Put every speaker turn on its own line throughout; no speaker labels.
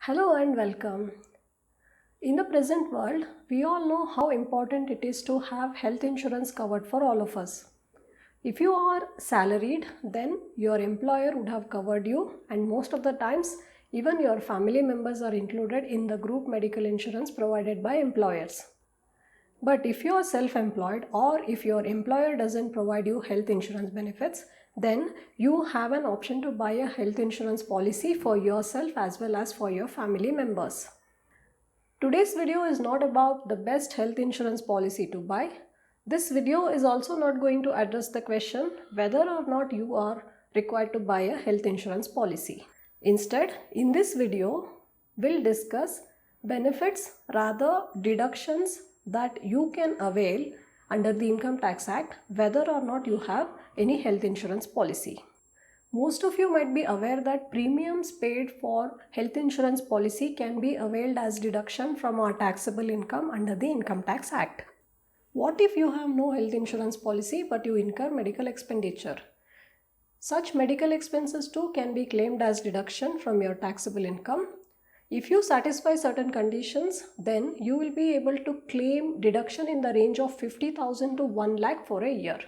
Hello and welcome. In the present world, we all know how important it is to have health insurance covered for all of us. If you are salaried, then your employer would have covered you, and most of the times, even your family members are included in the group medical insurance provided by employers. But if you are self-employed or if your employer doesn't provide you health insurance benefits, then you have an option to buy a health insurance policy for yourself as well as for your family members. Today's video is not about the best health insurance policy to buy. This video is also not going to address the question whether or not you are required to buy a health insurance policy. Instead, in this video, we'll discuss benefits, rather deductions that you can avail under the Income Tax Act whether or not you have any health insurance policy. Most of you might be aware that premiums paid for health insurance policy can be availed as deduction from our taxable income under the Income Tax Act. What if you have no health insurance policy but you incur medical expenditure? Such medical expenses too can be claimed as deduction from your taxable income. If you satisfy certain conditions, then you will be able to claim deduction in the range of 50,000 to 1 lakh for a year.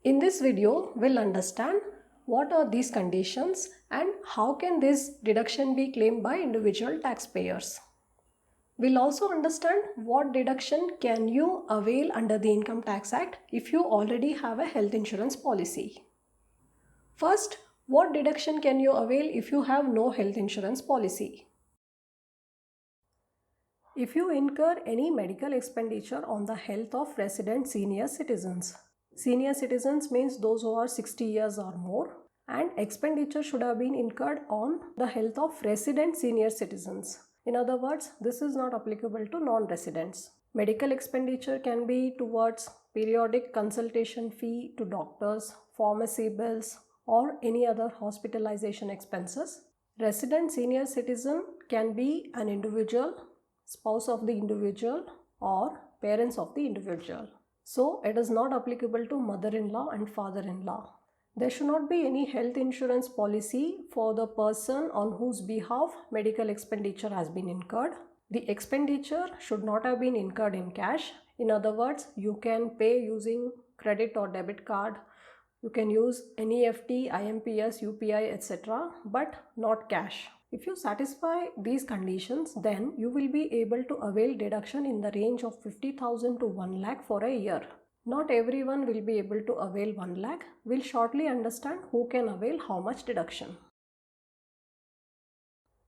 In this video, we'll understand what are these conditions and how can this deduction be claimed by individual taxpayers. We'll also understand what deduction can you avail under the Income Tax Act if you already have a health insurance policy. First, what deduction can you avail if you have no health insurance policy? If you incur any medical expenditure on the health of resident senior citizens. Senior citizens means those who are 60 years or more, and expenditure should have been incurred on the health of resident senior citizens. In other words, this is not applicable to non-residents. Medical expenditure can be towards periodic consultation fee to doctors, pharmacy bills, or any other hospitalization expenses. Resident senior citizen can be an individual, spouse of the individual, or parents of the individual. So it is not applicable to mother-in-law and father-in-law. There should not be any health insurance policy for the person on whose behalf medical expenditure has been incurred. The expenditure should not have been incurred in cash. In other words, you can pay using credit or debit card. You can use NEFT, IMPS, UPI, etc., but not cash. If you satisfy these conditions, then you will be able to avail deduction in the range of 50,000 to 1 lakh for a year. Not everyone will be able to avail 1 lakh. We'll shortly understand who can avail how much deduction.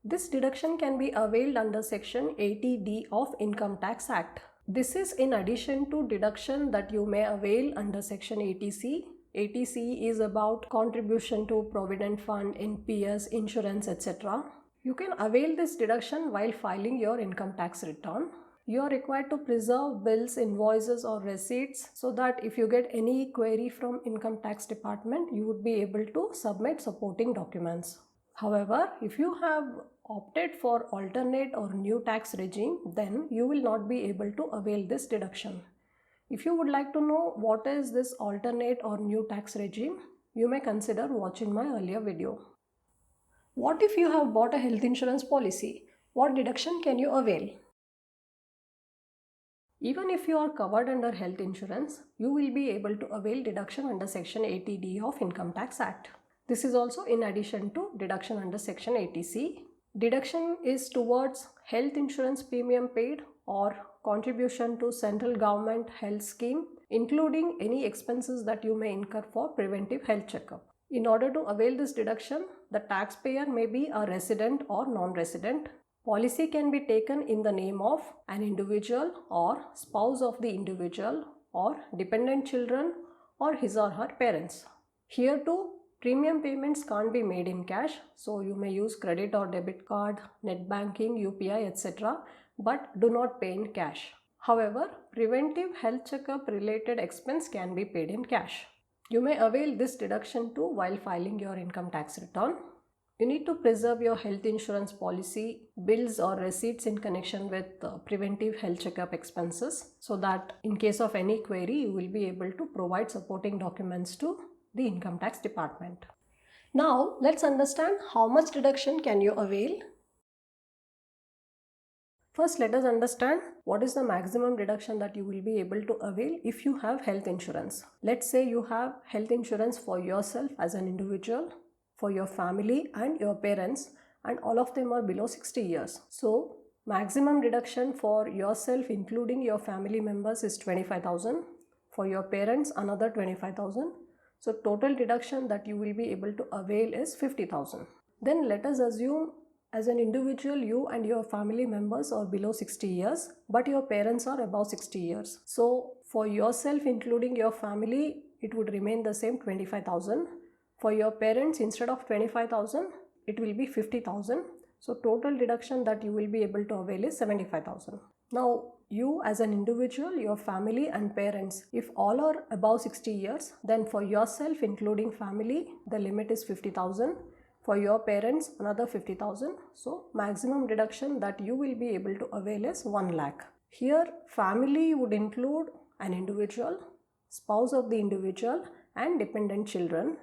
This deduction can be availed under Section 80D of Income Tax Act. This is in addition to deduction that you may avail under Section 80C. 80C is about contribution to Provident Fund, NPS, insurance, etc. You can avail this deduction while filing your income tax return. You are required to preserve bills, invoices or receipts so that if you get any query from Income Tax Department, you would be able to submit supporting documents. However, if you have opted for alternate or new tax regime, then you will not be able to avail this deduction. If you would like to know what is this alternate or new tax regime, you may consider watching my earlier video. What if you have bought a health insurance policy? What deduction can you avail? Even if you are covered under health insurance, you will be able to avail deduction under Section 80D of Income Tax Act. This is also in addition to deduction under Section 80C. Deduction is towards health insurance premium paid or contribution to central government health scheme, including any expenses that you may incur for preventive health checkup. In order to avail this deduction, the taxpayer may be a resident or non-resident. Policy can be taken in the name of an individual or spouse of the individual or dependent children or his or her parents. Here too, premium payments can't be made in cash, so you may use credit or debit card, net banking, UPI, etc., but do not pay in cash. However, preventive health checkup related expense can be paid in cash. You may avail this deduction too while filing your income tax return. You need to preserve your health insurance policy, bills or receipts in connection with preventive health checkup expenses so that in case of any query, you will be able to provide supporting documents to the Income Tax Department. Now, let's understand how much deduction can you avail. First, let us understand what is the maximum deduction that you will be able to avail if you have health insurance. Let's say you have health insurance for yourself as an individual, for your family and your parents, and all of them are below 60 years. So, maximum deduction for yourself including your family members is 25,000. For your parents, another 25,000. So, total deduction that you will be able to avail is 50,000. Then let us assume as an individual, you and your family members are below 60 years, but your parents are above 60 years. So, for yourself, including your family, it would remain the same 25,000. For your parents, instead of 25,000, it will be 50,000. So, total deduction that you will be able to avail is 75,000. Now, you as an individual, your family and parents, if all are above 60 years, then for yourself, including family, the limit is 50,000. For your parents, another 50,000. So, maximum deduction that you will be able to avail is 1 lakh. Here, family would include an individual, spouse of the individual, and dependent children.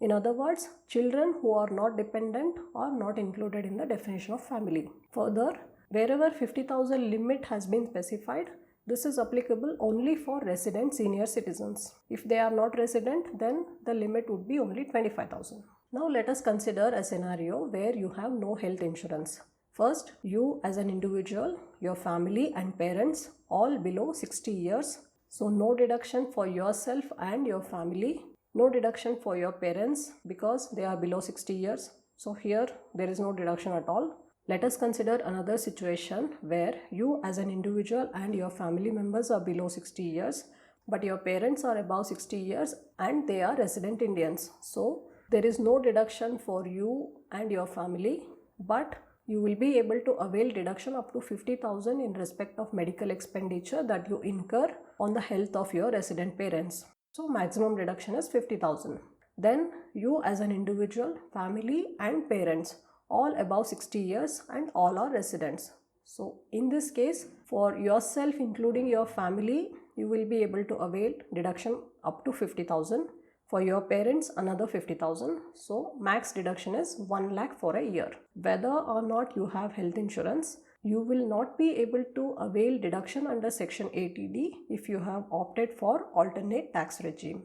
In other words, children who are not dependent are not included in the definition of family. Further, wherever 50,000 limit has been specified, this is applicable only for resident senior citizens. If they are not resident, then the limit would be only 25,000. Now let us consider a scenario where you have no health insurance. First, you as an individual, your family and parents all below 60 years. So no deduction for yourself and your family. No deduction for your parents because they are below 60 years. So here there is no deduction at all. Let us consider another situation where you as an individual and your family members are below 60 years, but your parents are above 60 years and they are resident Indians. So there is no deduction for you and your family, but you will be able to avail deduction up to 50,000 in respect of medical expenditure that you incur on the health of your resident parents. So maximum deduction is 50,000. Then you as an individual, family and parents all above 60 years and all are residents. So in this case, for yourself including your family, you will be able to avail deduction up to 50,000. For your parents, another 50,000. So max deduction is 1 lakh for a year. Whether or not you have health insurance, you will not be able to avail deduction under Section 80D if you have opted for alternate tax regime.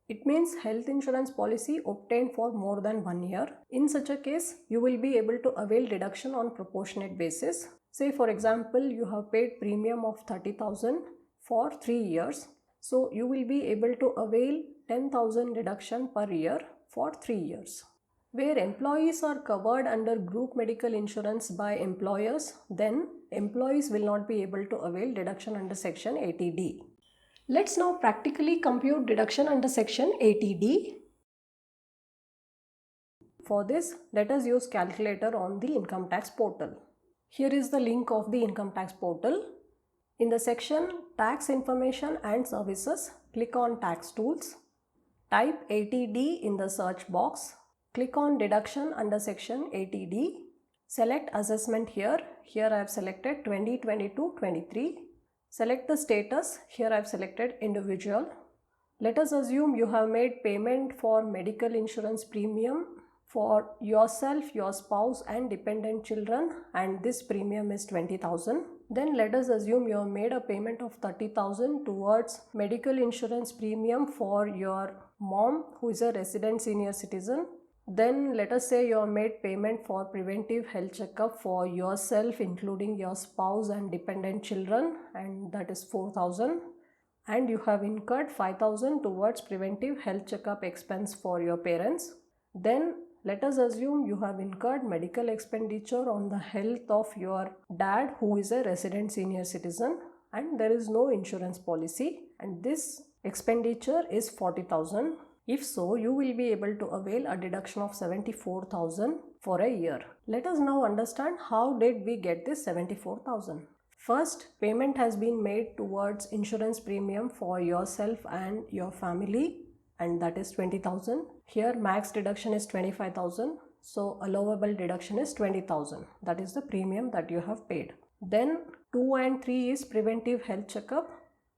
It means health insurance policy obtained for more than 1 year. In such a case, you will be able to avail deduction on proportionate basis. Say for example, you have paid premium of 30,000 for 3 years. So you will be able to avail 10,000 deduction per year for 3 years. Where employees are covered under group medical insurance by employers, then employees will not be able to avail deduction under Section 80D. Let's now practically compute deduction under Section 80D. For this, let us use calculator on the income tax portal. Here is the link of the income tax portal. In the section Tax Information and Services, click on Tax Tools. Type 80D in the search box. Click on Deduction under section 80D. Select Assessment here. Here I have selected 2022-23. Select the status. Here I have selected Individual. Let us assume you have made payment for medical insurance premium for yourself, your spouse and dependent children, and this premium is 20,000. Then let us assume you have made a payment of 30,000 towards medical insurance premium for your mom who is a resident senior citizen. Then let us say you have made payment for preventive health checkup for yourself including your spouse and dependent children, and that is 4,000. And you have incurred 5,000 towards preventive health checkup expense for your parents. Then let us assume you have incurred medical expenditure on the health of your dad who is a resident senior citizen and there is no insurance policy, and this expenditure is 40,000. If so, you will be able to avail a deduction of 74,000 for a year. Let us now understand how did we get this 74,000. First, payment has been made towards insurance premium for yourself and your family, and that is 20,000. Here max deduction is 25,000. So allowable deduction is 20,000. That is the premium that you have paid. Then 2 and 3 is preventive health checkup.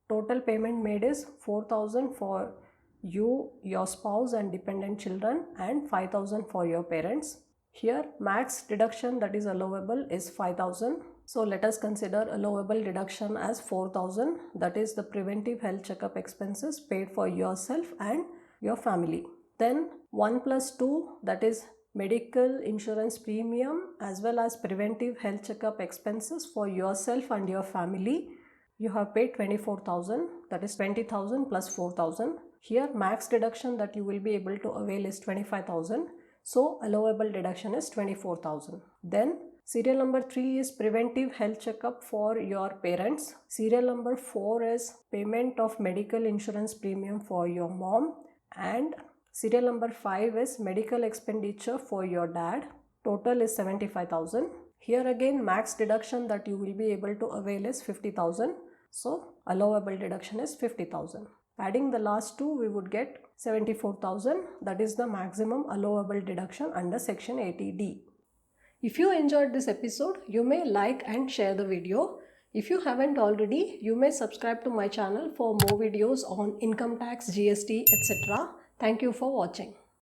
Total payment made is 4,000 for you, your spouse and dependent children, and 5,000 for your parents. Here max deduction that is allowable is 5,000. So let us consider allowable deduction as 4,000, that is the preventive health checkup expenses paid for yourself and your family. Then 1 plus 2, that is medical insurance premium as well as preventive health checkup expenses for yourself and your family. You have paid 24,000, that is 20,000 plus 4,000. Here max deduction that you will be able to avail is 25,000. So allowable deduction is 24,000. Then serial number 3 is preventive health checkup for your parents. Serial number 4 is payment of medical insurance premium for your mom. And serial number 5 is medical expenditure for your dad. Total is 75,000. Here again max deduction that you will be able to avail is 50,000. So allowable deduction is 50,000. Adding the last two, we would get 74,000. That is the maximum allowable deduction under section 80D. If you enjoyed this episode, you may like and share the video. If you haven't already, you may subscribe to my channel for more videos on income tax, GST, etc. Thank you for watching.